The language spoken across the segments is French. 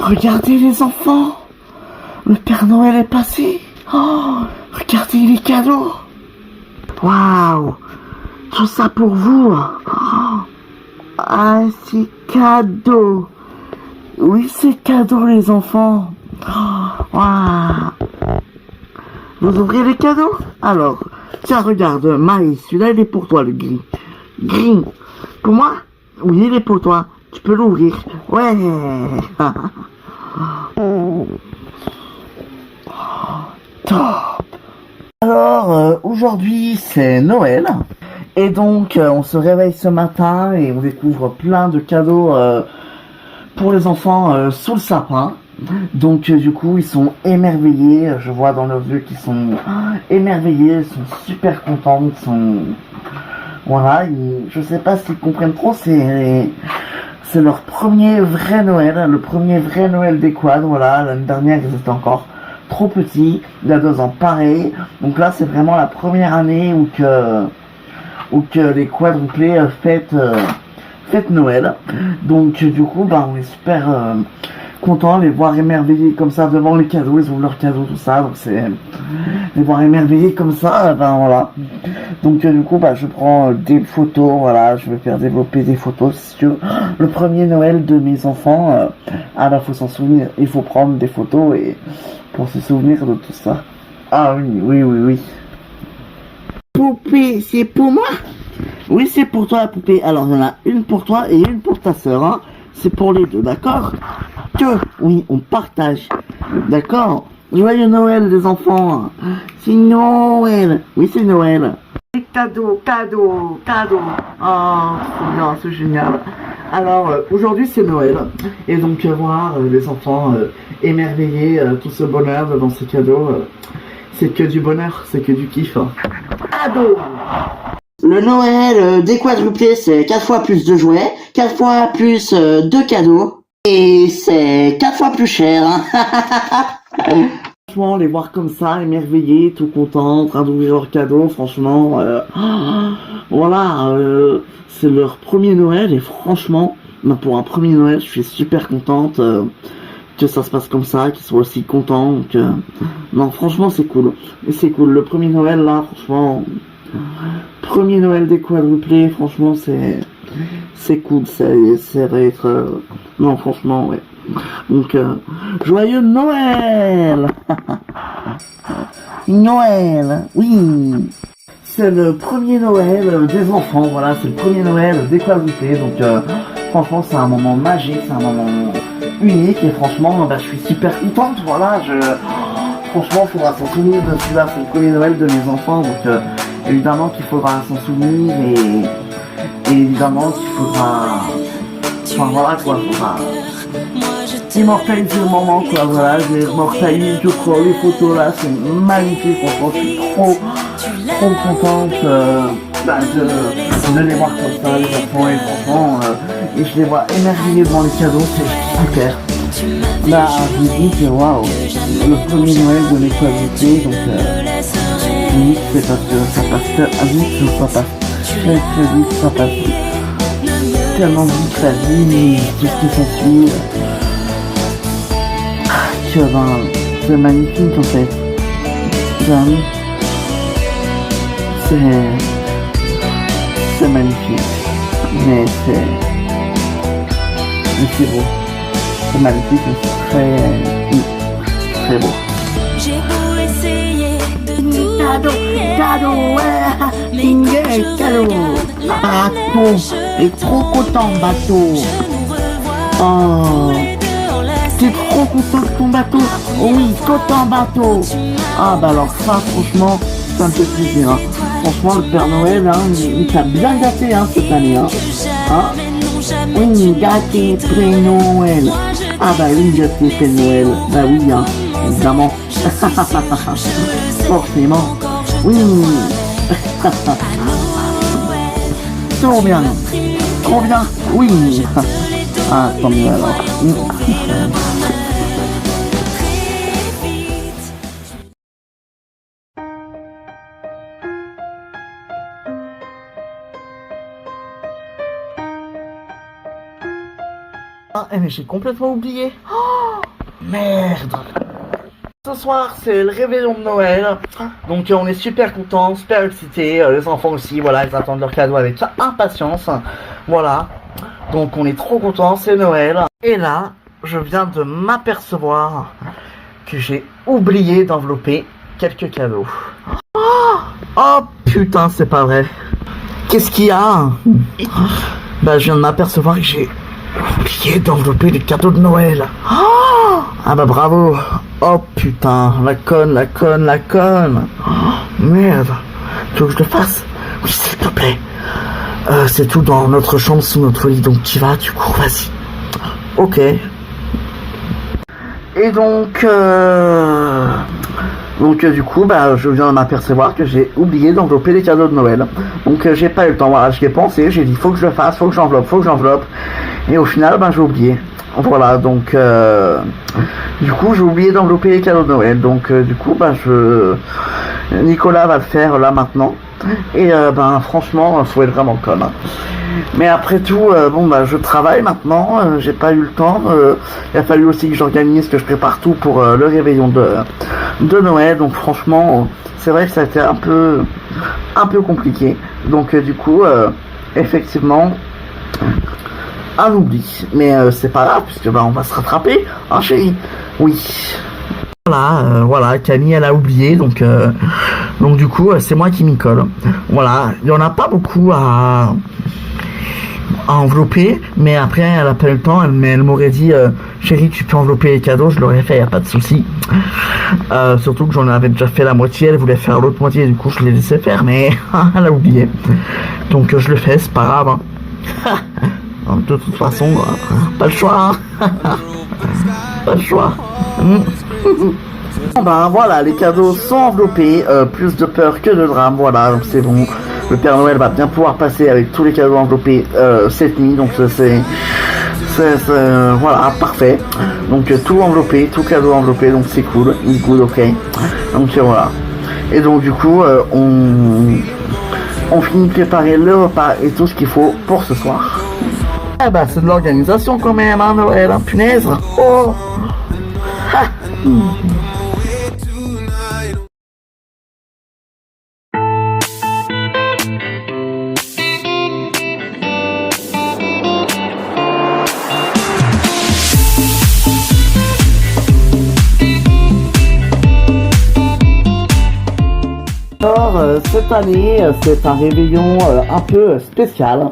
Regardez les enfants, le Père Noël est passé. Oh, regardez les cadeaux. Waouh, tout ça pour vous. Oh, ah, c'est cadeau. Oui, c'est cadeau les enfants. Oh, waouh. Vous ouvrez les cadeaux? Alors, tiens, regarde, Maïs, celui-là il est pour toi, le gris. Gris. Pour moi? Oui, il est pour toi. Tu peux l'ouvrir. Ouais. Top. Alors, aujourd'hui, c'est Noël. Et donc, on se réveille ce matin et on découvre plein de cadeaux pour les enfants sous le sapin. Donc, du coup, ils sont émerveillés. Je vois dans leurs yeux qu'ils sont émerveillés. Ils sont super contents. Ils sont... Voilà, je sais pas s'ils comprennent trop. C'est leur premier vrai Noël. Le premier vrai Noël des quads. Voilà, l'année dernière, ils étaient encore trop petits. Il y a 2 ans, pareil. Donc là, c'est vraiment la première année où que les quadruplés fêtent Noël. Donc du coup, bah, on est super contents de les voir émerveillés comme ça devant les cadeaux. Ils ont leurs cadeaux, tout ça. Donc c'est les voir émerveillés comme ça. Ben voilà. Donc du coup, bah, je prends des photos. Voilà, je vais faire développer des photos. Si tu veux. Le premier Noël de mes enfants. Là, faut s'en souvenir. Il faut prendre des photos et pour se souvenir de tout ça. Ah oui, oui, oui, oui. Poupée, c'est pour moi? Oui, c'est pour toi la poupée. Alors, il y en a une pour toi et une pour ta sœur. Hein. C'est pour les deux, d'accord? Oui, on partage. D'accord? Joyeux Noël, les enfants. C'est Noël. Oui, c'est Noël. Cadeau, cadeau, cadeau. Oh, c'est bien, c'est génial. Alors, aujourd'hui, c'est Noël. Et donc, voir les enfants émerveillés, tout ce bonheur devant ces cadeaux, c'est que du bonheur, c'est que du kiff. Cadeau. Le Noël des quadruplés, c'est 4 fois plus de jouets, 4 fois plus de cadeaux, et c'est 4 fois plus cher. Hein. Franchement, les voir comme ça, émerveillés, tout contents, en train d'ouvrir leurs cadeaux, franchement, voilà, c'est leur premier Noël, et franchement, pour un premier Noël, je suis super contente que ça se passe comme ça, qu'ils soient aussi contents, que... Non, franchement, c'est cool. C'est cool, le premier Noël, là, franchement... Premier Noël des quadruplés, franchement, c'est cool, ça va être... Non, franchement, ouais. Donc, joyeux Noël. Noël, oui. C'est le premier Noël des enfants, voilà, c'est le premier Noël des quadruplés, donc franchement, c'est un moment magique, c'est un moment unique, et franchement, bah, je suis super contente, voilà, franchement, il faudra s'en souvenir de celui-là, c'est le premier Noël de mes enfants, donc évidemment qu'il faudra s'en souvenir, et évidemment qu'il faudra... Enfin voilà quoi, faudra immortaliser le moment quoi, voilà, j'ai immortalisé, je crois, les photos là, c'est magnifique, franchement, je suis trop contente de les voir comme ça, les enfants, et franchement, et je les vois émerveillés devant les cadeaux, c'est super. Là, je me dis que waouh, le premier Noël de mes qualités, donc oui, c'est parce que ça passe vite, ça passe très vite, ça passe tellement vite la vie, tout ce qui s'ensuit, que ben, c'est magnifique en fait. Ben oui, c'est magnifique, mais c'est beau. C'est magnifique, mais c'est très beau. J'ai beau essayer de tout Cadeau, ouais, cadeau. Bateau, et trop content, bateau. Oh, t'es trop content de ton bateau. Oh oui, content bateau. Ah bah alors ça, franchement, ça me fait plaisir. Hein. Franchement, le Père Noël, hein, il t'a bien gâté hein, cette année. Hein. Oui, gâté Père Noël. Ah bah oui, gâté Père Noël. Bah oui, hein, évidemment. Forcément. Oui. Trop bien. Trop bien. Oui. Ah, tant mieux alors. Ah, mais j'ai complètement oublié. Oh, Merde. Ce soir, c'est le réveillon de Noël. Donc, on est super contents, super excités. Les enfants aussi, voilà, ils attendent leur cadeau avec impatience. Voilà. Donc, on est trop contents, c'est Noël. Et là, je viens de m'apercevoir que j'ai oublié d'envelopper quelques cadeaux. Oh putain, c'est pas vrai. Qu'est-ce qu'il y a? Bah, je viens de m'apercevoir que j'ai oublié d'envelopper les cadeaux de Noël. Ah bah bravo. Oh putain, la conne. Merde. Tu veux que je le fasse? Oui, s'il te plaît. C'est tout dans notre chambre, sous notre lit, donc tu vas, tu cours, vas-y. Ok. Et donc, du coup, bah, je viens de m'apercevoir que j'ai oublié d'envelopper les cadeaux de Noël. Donc, j'ai pas eu le temps. Voilà, j'y ai pensé. J'ai dit, faut que je le fasse, faut que j'enveloppe. Et au final, bah, j'ai oublié. Voilà, donc, du coup, j'ai oublié d'envelopper les cadeaux de Noël. Donc, du coup, bah, Nicolas va le faire là maintenant. Et, ben, franchement, faut être vraiment conne. Mais après tout, bon bah je travaille maintenant, j'ai pas eu le temps. Il a fallu aussi que j'organise, que je prépare tout pour le réveillon de Noël. Donc franchement, c'est vrai que ça a été un peu compliqué. Donc du coup, effectivement, un oubli. Mais c'est pas grave puisque bah on va se rattraper, hein chérie. Oui. Voilà, Camille elle a oublié, donc du coup c'est moi qui m'y colle. Voilà, il y en a pas beaucoup à envelopper, mais après elle a pas eu le temps, mais elle m'aurait dit chérie tu peux envelopper les cadeaux, je l'aurais fait, y a pas de souci. Surtout que j'en avais déjà fait la moitié, elle voulait faire l'autre moitié, du coup je l'ai laissé faire, mais elle a oublié. Donc je le fais, c'est pas grave. Hein. De toute façon, pas le choix. Hein. Pas le choix. Ben voilà, les cadeaux sont enveloppés, plus de peur que de drame, voilà, donc c'est bon. Le Père Noël va bien pouvoir passer avec tous les cadeaux enveloppés cette nuit, donc c'est voilà, parfait. Donc tout enveloppé, tout cadeau enveloppé, donc c'est cool, it's good, ok. Donc voilà. Et donc du coup, on finit de préparer le repas et tout ce qu'il faut pour ce soir. Ah bah c'est de l'organisation quand même, hein, Noël, hein, punaise. Oh. Ha. Alors, cette année, c'est un réveillon un peu spécial,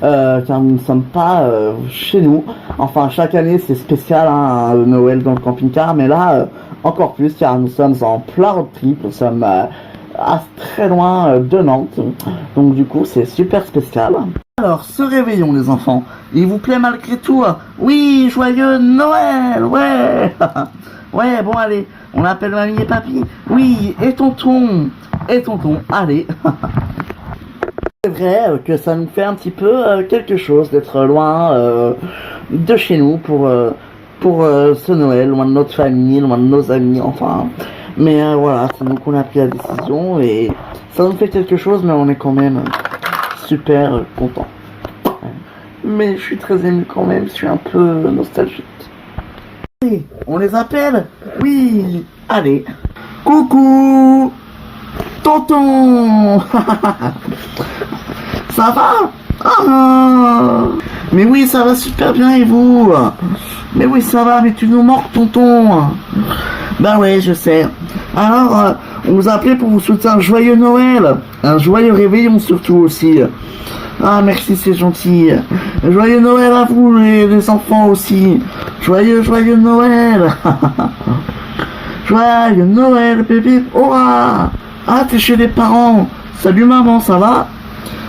car nous ne sommes pas chez nous. Enfin, chaque année, c'est spécial, hein, Noël dans le camping-car, mais là, encore plus, car nous sommes en plein road trip, nous sommes à très loin de Nantes, donc du coup, c'est super spécial. Alors, ce réveillon, les enfants, il vous plaît malgré tout? Oui, joyeux Noël, ouais. Ouais, bon, allez, on appelle mamie et papy. Oui, et tonton, allez. C'est vrai que ça nous fait un petit peu quelque chose d'être loin de chez nous pour ce Noël, loin de notre famille, loin de nos amis, enfin. Mais voilà, c'est nous qu'on a pris la décision et ça nous fait quelque chose, mais on est quand même super content. Mais je suis très ému quand même, je suis un peu nostalgique. Allez, on les appelle? Oui, allez. Coucou, tonton. Ça va? Ah. Mais oui, ça va super bien et vous? Mais oui, ça va, mais tu nous manques, tonton. Ben ouais, je sais. Alors, on vous a appelé pour vous souhaiter un joyeux Noël, un joyeux réveillon surtout aussi. Ah merci, c'est gentil. Joyeux Noël à vous les enfants aussi. Joyeux Noël. Joyeux Noël bébé. Oh ah, t'es chez les parents. Salut maman, ça va?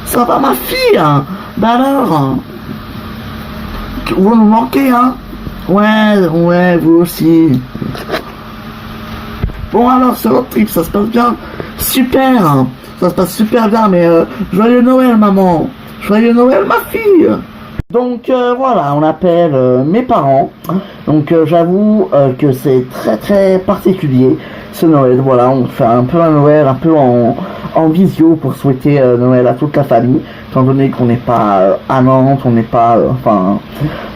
Ça va ma fille? Bah alors, vous nous manquez hein? Ouais, vous aussi. Bon alors, ce road trip, ça se passe bien? Super. Ça se passe super bien, mais joyeux Noël maman. Joyeux Noël ma fille. Donc voilà, on appelle mes parents. Donc j'avoue que c'est très très particulier ce Noël. Voilà, on fait un peu un Noël un peu en visio pour souhaiter Noël à toute la famille, étant donné qu'on n'est pas à Nantes, on n'est pas enfin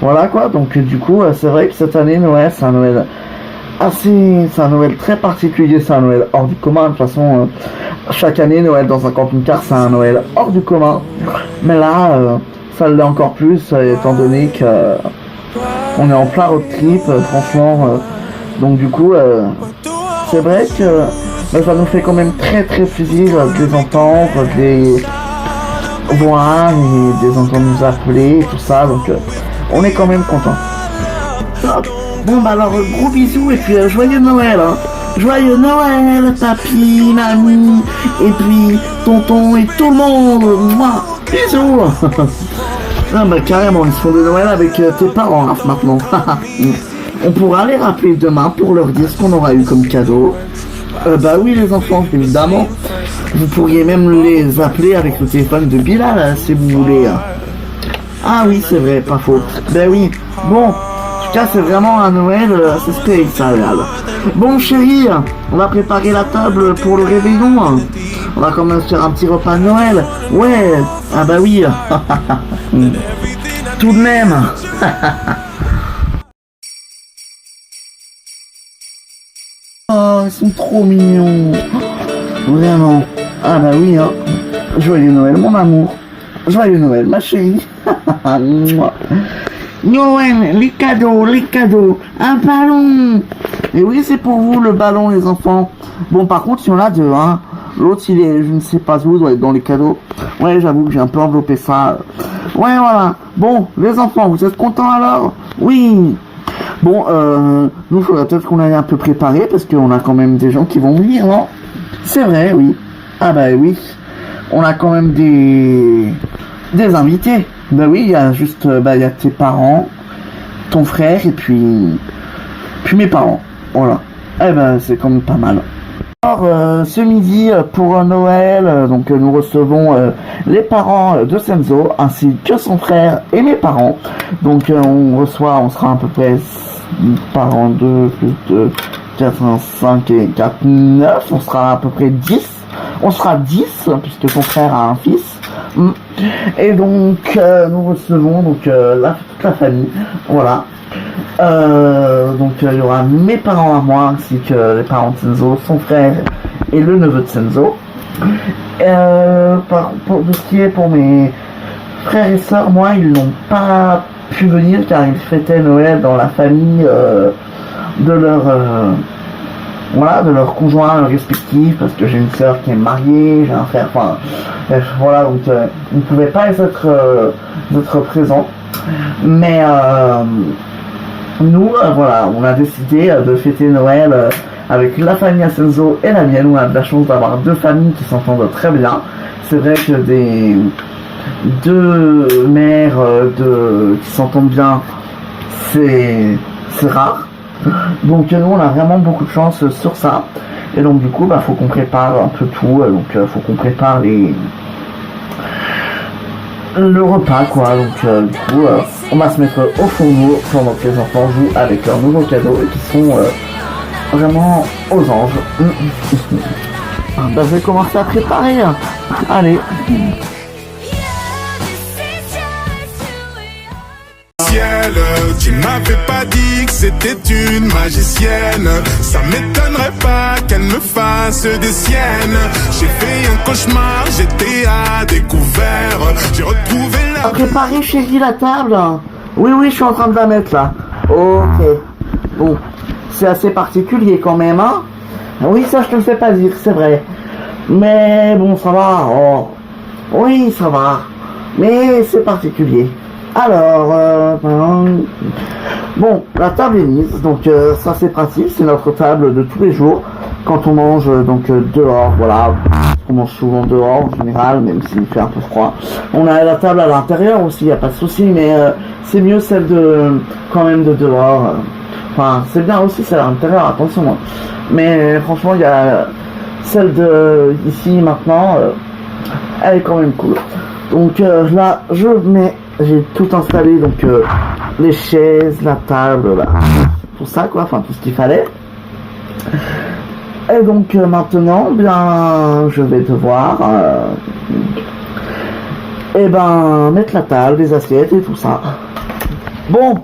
voilà quoi. Donc du coup c'est vrai que cette année Noël c'est un Noël c'est un Noël très particulier, c'est un Noël hors du commun. De toute façon, chaque année, Noël dans un camping-car, c'est un Noël hors du commun. Mais là, ça l'est encore plus, étant donné que on est en plein road trip, franchement. Donc du coup, c'est vrai que ça nous fait quand même très très plaisir de les entendre, de les voir et de les entendre nous appeler et tout ça. Donc on est quand même content. Bon bah alors gros bisous et puis joyeux Noël hein. Joyeux Noël papy, mamie et puis tonton et tout le monde. Mouah. Bisous. Ah bah carrément ils se font de Noël avec tes parents hein, maintenant. On pourra les rappeler demain pour leur dire ce qu'on aura eu comme cadeau. Bah oui les enfants évidemment. Vous pourriez même les appeler avec le téléphone de Bilal hein, si vous voulez. Ah oui c'est vrai, pas faux. Ben oui, bon. En tout cas, c'est vraiment un Noël assez spécial. Bon, chérie, on va préparer la table pour le réveillon. On va quand même se faire un petit repas de Noël. Ouais, ah bah oui. Tout de même. Oh, ils sont trop mignons. Vraiment. Ah bah oui, hein. Joyeux Noël, mon amour. Joyeux Noël, ma chérie. Noël, les cadeaux, un ballon. Et oui, c'est pour vous le ballon, les enfants. Bon, par contre, il y en a deux, hein. L'autre, il est, je ne sais pas où, doit être dans les cadeaux. Ouais, j'avoue que j'ai un peu enveloppé ça. Ouais, voilà. Bon, les enfants, vous êtes contents alors? Oui. Bon, nous, il faudrait peut-être qu'on aille un peu préparer, parce qu'on a quand même des gens qui vont venir, non? C'est vrai, oui. Ah bah oui. On a quand même des invités. Bah oui, il y a juste, il y a tes parents, ton frère et puis mes parents. Voilà. Eh ben, c'est quand même pas mal. Alors, ce midi, pour Noël, donc nous recevons les parents de Senzo, ainsi que son frère et mes parents. Donc, on sera à peu près parents 2, plus de 4, 5 et 4, 9. On sera à peu près 10. On sera 10, puisque son frère a un fils. Et donc nous recevons donc toute la famille, voilà. Donc il y aura mes parents à moi ainsi que les parents de Senzo, son frère et le neveu de Senzo. Pour ce qui est pour mes frères et sœurs, moi ils n'ont pas pu venir car ils fêtaient Noël dans la famille de leur de leurs conjoints respectifs, parce que j'ai une sœur qui est mariée, j'ai un frère, enfin, bref, voilà, donc ils ne pouvaient pas être présents. Mais nous, voilà, on a décidé de fêter Noël avec la famille à Senzo et la mienne. On a de la chance d'avoir deux familles qui s'entendent très bien. C'est vrai que deux mères qui s'entendent bien, c'est rare. Donc nous on a vraiment beaucoup de chance sur ça. Et donc du coup faut qu'on prépare un peu tout. Donc faut qu'on prépare le repas quoi. Donc du coup on va se mettre au fourneau pendant que les enfants jouent avec leurs nouveaux cadeaux et qui sont vraiment aux anges. Je vais commencer à préparer. Allez. Tu m'avais pas dit que c'était une magicienne. Ça m'étonnerait pas qu'elle me fasse des siennes. J'ai fait un cauchemar, j'étais à découvert. J'ai retrouvé la... Préparez chérie la table. Oui, je suis en train de la mettre là. Ok. Bon, c'est assez particulier quand même, hein. Oui, ça je te le fais pas dire, c'est vrai. Mais bon, ça va. Oh. Oui, ça va. Mais c'est particulier. Alors, bon, la table est mise, donc ça c'est pratique, c'est notre table de tous les jours, quand on mange donc dehors, voilà, on mange souvent dehors en général, même s'il fait un peu froid. On a la table à l'intérieur aussi, y a pas de souci, mais c'est mieux celle quand même de dehors, enfin c'est bien aussi celle à l'intérieur, attention, hein. Mais franchement il y a celle de ici maintenant, elle est quand même cool. Donc là j'ai tout installé, donc les chaises, la table, là, tout ça quoi, enfin tout ce qu'il fallait. Et donc maintenant, je vais devoir mettre la table, les assiettes et tout ça. Bon,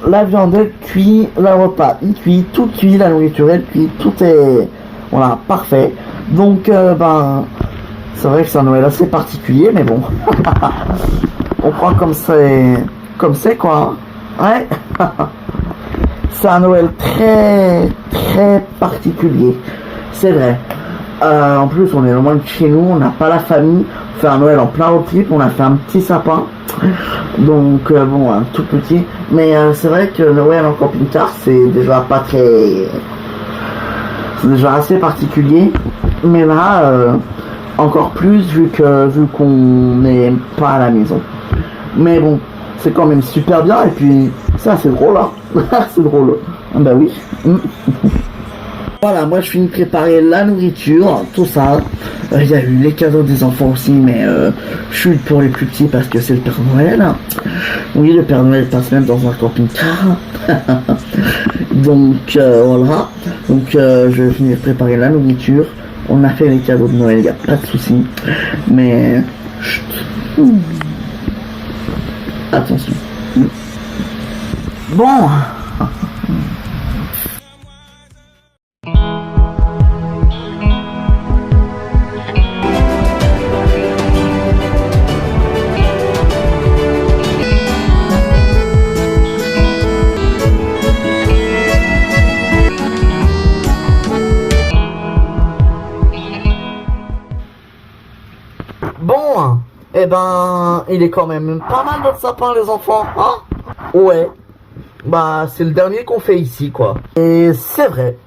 la viande elle cuit, le repas il cuit, tout cuit, la nourriture elle cuit, tout est voilà parfait. Donc ben c'est vrai que c'est un Noël assez particulier, mais bon, on prend comme c'est quoi. Ouais, c'est un Noël très très particulier, c'est vrai. En plus, on est loin de chez nous, on n'a pas la famille. On fait un Noël en plein road trip, on a fait un petit sapin. Donc, bon, un tout petit. Mais c'est vrai que Noël en camping-car, c'est déjà pas très. C'est déjà assez particulier. Mais là, encore plus vu qu'on n'est pas à la maison. Mais bon, c'est quand même super bien. Et puis, ça, c'est drôle, hein. C'est drôle. Bah oui. Voilà, moi je finis de préparer la nourriture, tout ça. Il y a eu les cadeaux des enfants aussi, mais je suis pour les plus petits parce que c'est le Père Noël. Oui, le Père Noël passe même dans un camping-car. Donc voilà. Donc je vais finir de préparer la nourriture. On a fait les cadeaux de Noël, il n'y a pas de souci. Mais chut. Attention. Bon. Bon, eh ben, il est quand même pas mal notre sapin, les enfants, hein? Ouais. Bah, c'est le dernier qu'on fait ici, quoi. Et c'est vrai.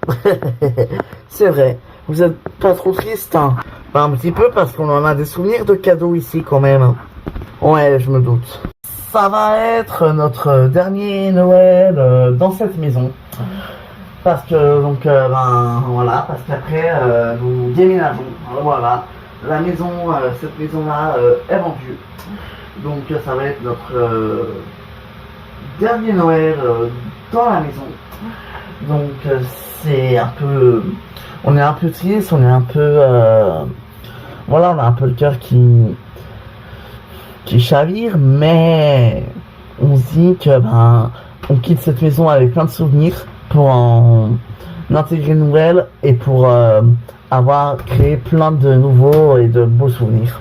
C'est vrai. Vous êtes pas trop triste, hein? Bah, un petit peu parce qu'on en a des souvenirs de cadeaux ici, quand même. Ouais, je me doute. Ça va être notre dernier Noël dans cette maison. Parce que, donc, ben, voilà, parce qu'après, nous déménageons. Voilà. La maison, cette maison-là est vendue. Donc ça va être notre dernier Noël dans la maison. Donc c'est un peu... On est un peu triste, on est un peu... voilà, on a un peu le cœur qui chavire, mais on se dit que ben on quitte cette maison avec plein de souvenirs pour en intégrer une nouvelle et pour avoir créé plein de nouveaux et de beaux souvenirs.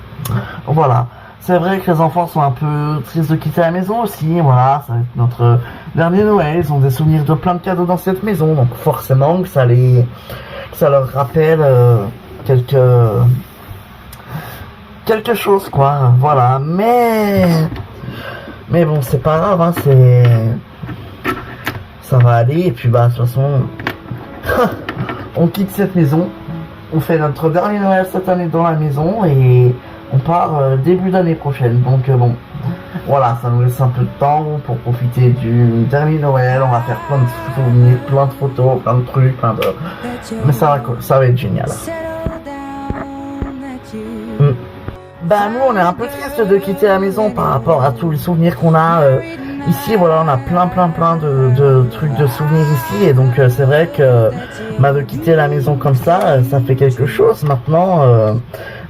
Voilà. C'est vrai que les enfants sont un peu tristes de quitter la maison aussi. Voilà, ça va être notre dernier Noël. Ils ont des souvenirs de plein de cadeaux dans cette maison. Donc forcément que ça leur rappelle quelque chose, quoi. Voilà. Mais bon, c'est pas grave, hein. Ça va aller. Et puis bah, de toute façon, on quitte cette maison. On fait notre dernier Noël cette année dans la maison et on part début d'année prochaine. Donc bon, voilà, ça nous laisse un peu de temps pour profiter du dernier Noël. On va faire plein de souvenirs, plein de photos, plein de trucs, mais ça va être génial. Bah nous, on est un peu triste de quitter la maison par rapport à tous les souvenirs qu'on a ici. Voilà, on a plein de trucs de souvenirs ici et donc c'est vrai que de quitter la maison comme ça, ça fait quelque chose. Maintenant,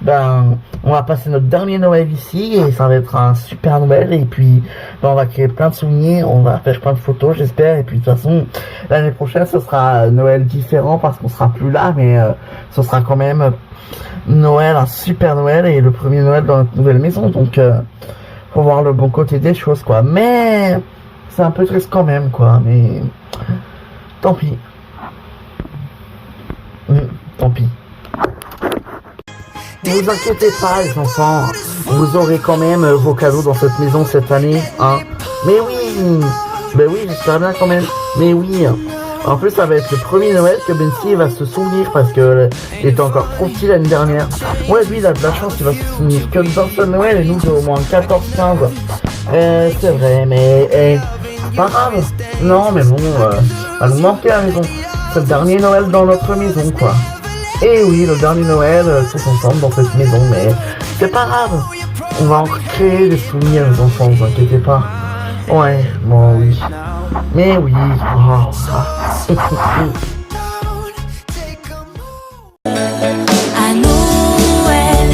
ben on va passer notre dernier Noël ici et ça va être un super Noël et puis ben, on va créer plein de souvenirs, on va faire plein de photos, j'espère. Et puis de toute façon, l'année prochaine, ce sera Noël différent parce qu'on sera plus là, mais ce sera quand même Noël, un super Noël et le premier Noël dans notre nouvelle maison. Donc faut voir le bon côté des choses, quoi. Mais c'est un peu triste quand même, quoi. Mais tant pis. Tant pis. Ne vous inquiétez pas, les enfants. Vous aurez quand même vos cadeaux dans cette maison cette année, hein. Mais oui. Ben oui, j'espère bien quand même. Mais oui. En plus, ça va être le premier Noël que Bensi va se souvenir parce que il était encore trop petit l'année dernière. Ouais, lui, il a de la chance, il va se souvenir que d'un seul Noël et nous, de au moins 14-15. C'est vrai, mais pas grave. Non, mais bon, va nous manquer à la maison. C'est le dernier Noël dans notre maison, quoi. Et oui, le dernier Noël, tous ensemble dans cette maison, mais c'est pas grave. On va encore créer des souvenirs, les enfants, vous inquiétez pas. Ouais, bon, oui. Mais oui. Oh. À Noël,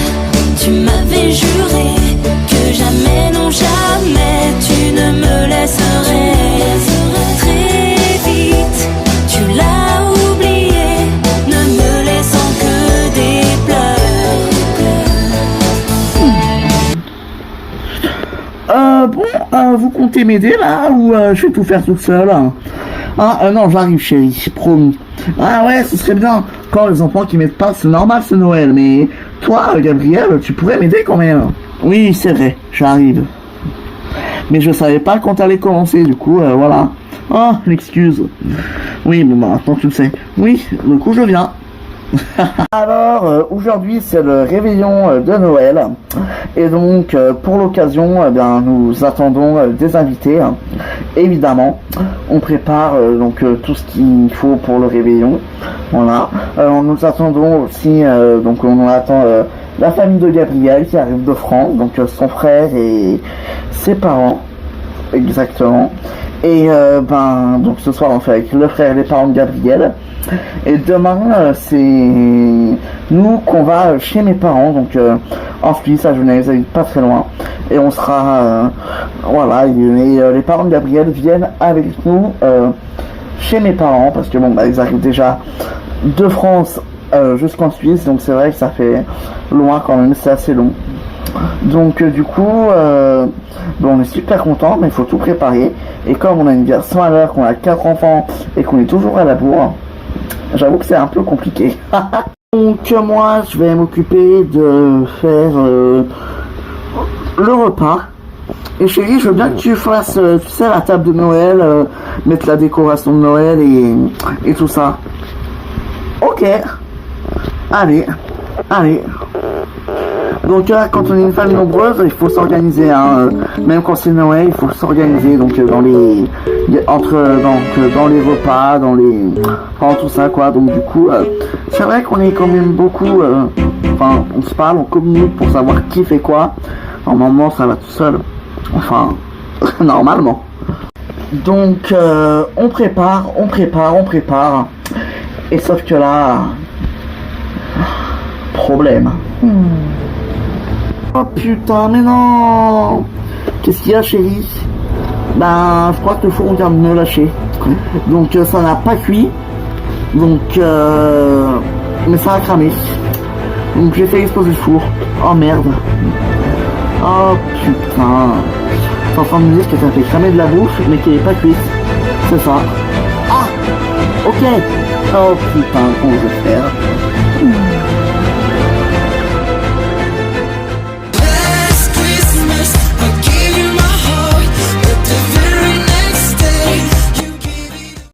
tu m'avais juré que jamais, non jamais, tu ne me laisserais. vous comptez m'aider là ou je vais tout faire toute seule hein? Non, j'arrive chérie, promis. Ah ouais, ce serait bien. Quand les enfants qui m'aident pas, c'est normal, c'est Noël. Mais toi, Gabriel, tu pourrais m'aider quand même. Oui, c'est vrai, j'arrive. Mais je savais pas quand t'allais commencer, du coup, voilà. Oh, l'excuse. Oui, bon, bah, maintenant tu le sais. Oui, du coup, je viens. Alors, aujourd'hui, c'est le réveillon de Noël. Et donc, pour l'occasion, eh bien, nous attendons des invités. Évidemment, on prépare donc tout ce qu'il faut pour le réveillon. Voilà. Nous attendons aussi, donc on attend la famille de Gabriel qui arrive de France, donc son frère et ses parents. Exactement. Et donc ce soir on fait avec le frère et les parents de Gabriel. Et demain c'est nous qu'on va chez mes parents, donc en Suisse, à Genève, pas très loin. Et on sera voilà, et les parents de Gabriel viennent avec nous chez mes parents, parce que bon bah, ils arrivent déjà de France jusqu'en Suisse, donc c'est vrai que ça fait loin quand même, c'est assez long. Donc du coup, bon, on est super content, mais il faut tout préparer. Et comme on a une garçon à l'heure, qu'on a 4 enfants et qu'on est toujours à la bourre, j'avoue que c'est un peu compliqué. Donc moi, je vais m'occuper de faire le repas. Et chérie, je veux bien que tu fasses, tu sais, la table de Noël, mettre la décoration de Noël et tout ça. Ok. Allez. Donc là, quand on est une famille nombreuse, il faut s'organiser, hein. Même quand c'est Noël, il faut s'organiser. Donc dans les repas, dans tout ça quoi. Donc du coup, c'est vrai qu'on est quand même beaucoup. Enfin, on se parle, on communique pour savoir qui fait quoi. Normalement, ça va tout seul. Enfin, normalement. Donc on prépare. Et sauf que là, problème. Oh putain, mais non! Qu'est-ce qu'il y a, chérie? Ben, je crois que le four vient de me lâcher. Donc, ça n'a pas cuit. Donc, mais ça a cramé. Donc, j'ai fait exploser le four. Oh merde. Oh putain. T'es en train de me dire que ça fait cramer de la bouffe, mais qu'elle est pas cuite. C'est ça. Ah! Ok. Oh putain, comment je vais faire?